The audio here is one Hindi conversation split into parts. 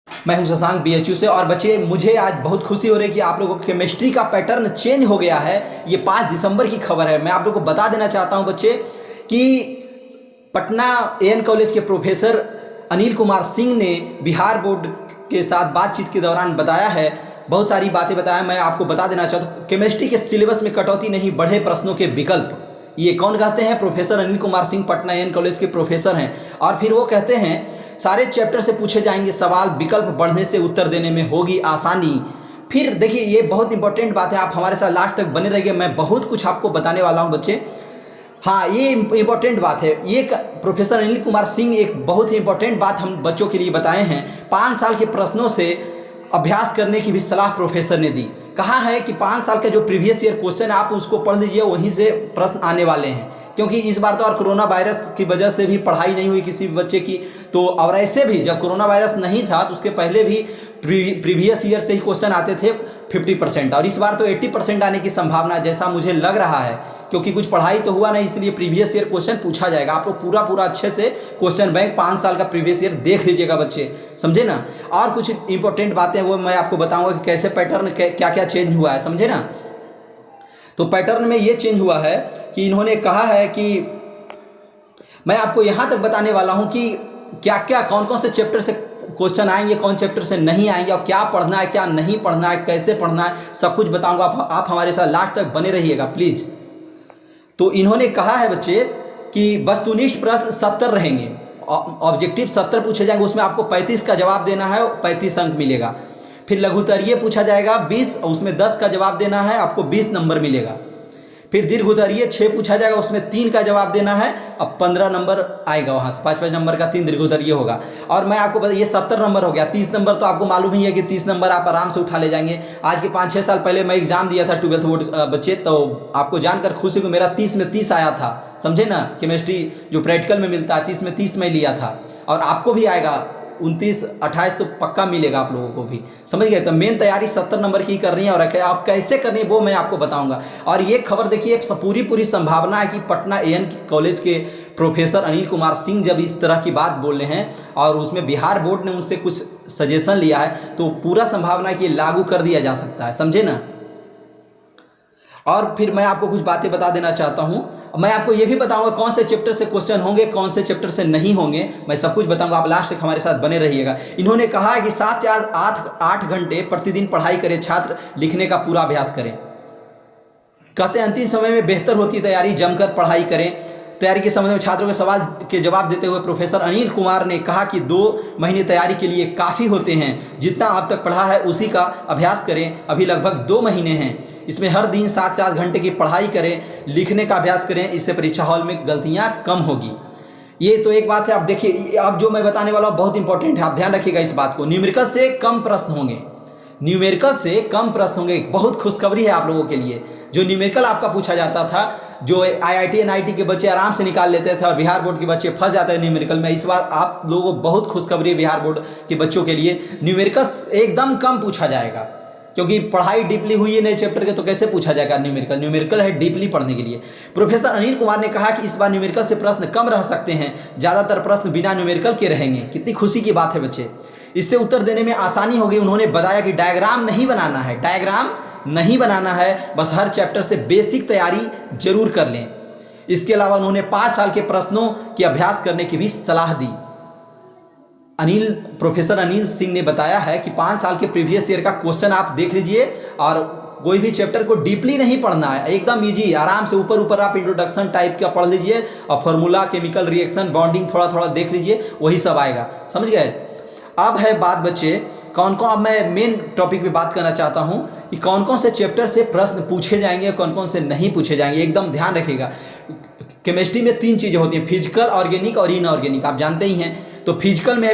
मैं हूं शशांक बीएचयू से। और बच्चे, मुझे आज बहुत खुशी हो रही है कि आप लोगों को केमिस्ट्री का पैटर्न चेंज हो गया है। ये 5 दिसंबर की खबर है। मैं आप लोगों को बता देना चाहता हूं बच्चे कि पटना एएन कॉलेज के प्रोफेसर अनिल कुमार सिंह ने बिहार बोर्ड के साथ बातचीत के दौरान बताया है, बहुत सारी बातें बताया। मैं आपको बता देना चाहता हूँ, केमिस्ट्री के सिलेबस में कटौती नहीं, बढ़े प्रश्नों के विकल्प। ये कौन कहते हैं? Professor Anil Kumar Singh, Patna AN college के प्रोफेसर हैं। और फिर वो कहते हैं सारे चैप्टर से पूछे जाएंगे सवाल, विकल्प बढ़ने से उत्तर देने में होगी आसानी। फिर देखिए, ये बहुत इंपॉर्टेंट बात है, आप हमारे साथ लास्ट तक बने रहिए, मैं बहुत कुछ आपको बताने वाला हूं बच्चे। हाँ, ये इंपॉर्टेंट बात है। ये प्रोफेसर अनिल कुमार सिंह एक बहुत ही इंपॉर्टेंट बात हम बच्चों के लिए बताए हैं। 5 साल के प्रश्नों से अभ्यास करने की भी सलाह प्रोफेसर ने दी। कहा है कि 5 साल का जो प्रीवियस ईयर क्वेश्चन है आप उसको पढ़ लीजिए, वहीं से प्रश्न आने वाले हैं। क्योंकि इस बार तो और कोरोना वायरस की वजह से भी पढ़ाई नहीं हुई किसी भी बच्चे की, तो और ऐसे भी जब कोरोना वायरस नहीं था तो उसके पहले भी प्रीवियस ईयर से ही क्वेश्चन आते थे 50%, और इस बार तो 80% आने की संभावना जैसा मुझे लग रहा है। क्योंकि कुछ पढ़ाई तो हुआ नहीं, इसलिए प्रीवियस ईयर क्वेश्चन पूछा जाएगा। आप लोग पूरा अच्छे से क्वेश्चन बैंक 5 साल का प्रीवियस ईयर देख लीजिएगा बच्चे, समझे ना। और कुछ इंपॉर्टेंट बातें वो मैं आपको बताऊंगा कि कैसे पैटर्न क्या क्या चेंज हुआ है, समझे ना। तो पैटर्न में ये चेंज हुआ है कि इन्होंने कहा है कि मैं आपको यहाँ तक बताने वाला हूँ कि क्या क्या कौन कौन से चैप्टर से क्वेश्चन आएंगे, कौन चैप्टर से नहीं आएंगे, और क्या पढ़ना है क्या नहीं पढ़ना है, कैसे पढ़ना है, सब कुछ बताऊंगा। आप हमारे साथ लास्ट तक बने रहिएगा प्लीज़। तो इन्होंने कहा है बच्चे कि वस्तुनिष्ठ प्रश्न 70 रहेंगे, ऑब्जेक्टिव 70 पूछे जाएंगे, उसमें आपको 35 का जवाब देना है, 35 अंक मिलेगा। फिर लघुत्तरीय पूछा जाएगा 20, उसमें 10 का जवाब देना है, आपको 20 नंबर मिलेगा। फिर दीर्घोत्तरीय 6 पूछा जाएगा, उसमें 3 का जवाब देना है, अब 15 नंबर आएगा वहाँ से। 5 नंबर का 3 दीर्घोत्तरीय होगा। और मैं आपको बता, ये 70 नंबर हो गया। 30 नंबर तो आपको मालूम ही है कि 30 नंबर आप आराम से उठा ले जाएंगे। आज के 5-6 साल पहले मैं एग्जाम दिया था 12th बोर्ड बच्चे, तो आपको जानकर खुशी को मेरा 30 में 30 आया था, समझे ना। केमिस्ट्री जो प्रैक्टिकल में मिलता है 30 में 30 में लिया था, और आपको भी आएगा 29-28 तो पक्का मिलेगा आप लोगों को भी, समझ गए। तो मेन तैयारी 70 नंबर की करनी है, और आप कैसे करनी है वो मैं आपको बताऊंगा। और ये खबर देखिए, पूरी संभावना है कि पटना एएन कॉलेज के प्रोफेसर अनिल कुमार सिंह जब इस तरह की बात बोल रहे हैं और उसमें बिहार बोर्ड ने उनसे कुछ सजेशन लिया है, तो पूरा संभावना है कि लागू कर दिया जा सकता है, समझे ना। और फिर मैं आपको कुछ बातें बता देना चाहता हूँ। मैं आपको ये भी बताऊंगा कौन से चैप्टर से क्वेश्चन होंगे, कौन से चैप्टर से नहीं होंगे, मैं सब कुछ बताऊंगा। आप लास्ट तक हमारे साथ बने रहिएगा। इन्होंने कहा है कि 7 से 8 घंटे प्रतिदिन पढ़ाई करें, छात्र लिखने का पूरा अभ्यास करें। कहते हैं अंतिम समय में बेहतर होती तैयारी, जमकर पढ़ाई करें। तैयारी के संबंध में छात्रों के सवाल के जवाब देते हुए प्रोफेसर अनिल कुमार ने कहा कि 2 महीने तैयारी के लिए काफ़ी होते हैं। जितना अब तक पढ़ा है उसी का अभ्यास करें। अभी लगभग 2 महीने हैं, इसमें हर दिन 7 से 8 घंटे की पढ़ाई करें, लिखने का अभ्यास करें, इससे परीक्षा हॉल में गलतियाँ कम होगी। ये तो एक बात है। आप देखिए, अब जो मैं बताने वाला हूँ बहुत इंपॉर्टेंट है, आप ध्यान रखिएगा इस बात को। न्यूमेरिकल से कम प्रश्न होंगे, न्यूमेरिकल से कम प्रश्न होंगे। बहुत खुशखबरी है आप लोगों के लिए। जो न्यूमेरिकल आपका पूछा जाता था, जो आईआईटी एनआईटी के बच्चे आराम से निकाल लेते थे और बिहार बोर्ड के बच्चे फंस जाते हैं न्यूमेरिकल में, इस बार आप लोगों को बहुत खुशखबरी है बिहार बोर्ड के बच्चों के लिए। न्यूमेरिकल एकदम कम पूछा जाएगा, क्योंकि पढ़ाई डीपली हुई है नए चैप्टर के, तो कैसे पूछा जाएगा न्यूमेरिकल है डीपली पढ़ने के लिए। प्रोफेसर अनिल कुमार ने कहा कि इस बार न्यूमेरिकल से प्रश्न कम रह सकते हैं, ज़्यादातर प्रश्न बिना न्यूमेरिकल के रहेंगे। कितनी खुशी की बात है बच्चे, इससे उत्तर देने में आसानी होगी। उन्होंने बताया कि डायग्राम नहीं बनाना है, डायग्राम नहीं बनाना है, बस हर चैप्टर से बेसिक तैयारी जरूर कर लें। इसके अलावा उन्होंने 5 साल के प्रश्नों के अभ्यास करने की भी सलाह दी। प्रोफेसर अनिल सिंह ने बताया है कि 5 साल के प्रीवियस ईयर का क्वेश्चन आप देख लीजिए, और कोई भी चैप्टर को डीपली नहीं पढ़ना है, एकदम इजी, आराम से ऊपर आप इंट्रोडक्शन टाइप का पढ़ लीजिए, और फार्मूला, केमिकल रिएक्शन, बॉन्डिंग थोड़ा देख लीजिए, वही सब आएगा, समझ गए। अब है बात बच्चे कौन कौन, अब मैं मेन टॉपिक पे बात करना चाहता हूँ कि कौन कौन से चैप्टर से प्रश्न पूछे जाएंगे, कौन कौन से नहीं पूछे जाएंगे। एकदम ध्यान रखिएगा। केमिस्ट्री में 3 चीज़ें होती हैं, फिजिकल, ऑर्गेनिक और इनऑर्गेनिक, आप जानते ही हैं। तो फिजिकल में है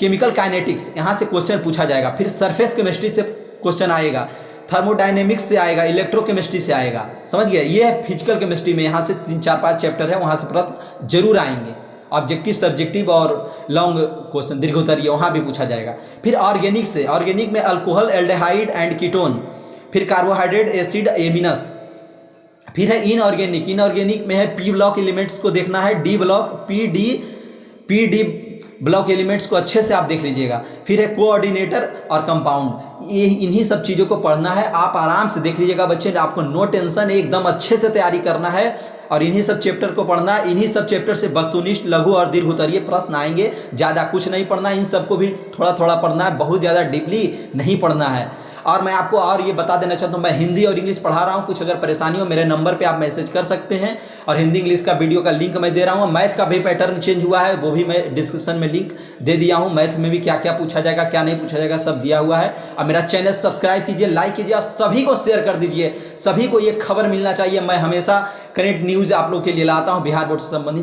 केमिकल काइनेटिक्स, यहाँ से क्वेश्चन पूछा जाएगा। फिर सरफेस केमिस्ट्री से क्वेश्चन आएगा, थर्मोडायनेमिक्स से आएगा, इलेक्ट्रोकेमिस्ट्री से आएगा, समझ गए। ये है फिजिकल केमिस्ट्री में, यहाँ से 3-4-5 चैप्टर है, वहाँ से प्रश्न जरूर आएंगे। ऑब्जेक्टिव, सब्जेक्टिव और लॉन्ग क्वेश्चन दीर्घोत्तरीय वहाँ भी पूछा जाएगा। फिर ऑर्गेनिक से, ऑर्गेनिक में अल्कोहल, एल्डिहाइड एंड कीटोन, फिर कार्बोहाइड्रेट, एसिड, एमिनस। फिर है इनऑर्गेनिक में है पी ब्लॉक एलिमेंट्स को देखना है, D block, P D block elements को अच्छे से आप देख लीजिएगा। फिर है कोऑर्डिनेटर और कंपाउंड, ये इन्हीं सब चीज़ों को पढ़ना है। आप आराम से देख लीजिएगा बच्चे, आपको नो टेंशन, एकदम अच्छे से तैयारी करना है और इन्हीं सब चैप्टर को पढ़ना है। इन्हीं सब चैप्टर से वस्तुनिष्ठ, लघु और दीर्घ उत्तरीय प्रश्न आएंगे। ज़्यादा कुछ नहीं पढ़ना, इन सबको भी थोड़ा थोड़ा पढ़ना है, बहुत ज़्यादा डीपली नहीं पढ़ना है। और मैं आपको और ये बता देना चाहता हूँ, मैं हिंदी और इंग्लिश पढ़ा रहा हूँ। कुछ अगर परेशानी हो मेरे नंबर पे आप मैसेज कर सकते हैं, और हिंदी इंग्लिश का वीडियो का लिंक मैं दे रहा हूँ। मैथ का भी पैटर्न चेंज हुआ है, वो भी मैं डिस्क्रिप्शन में लिंक दे दिया हूँ। मैथ में भी क्या क्या पूछा जाएगा, क्या नहीं पूछा जाएगा, सब दिया हुआ है। और मेरा चैनल सब्सक्राइब कीजिए, लाइक कीजिए और सभी को शेयर कर दीजिए। सभी को ये खबर मिलना चाहिए। मैं हमेशा करेंट न्यूज़ आप लोग के लिए लाता हूँ बिहार बोर्ड से संबंधित।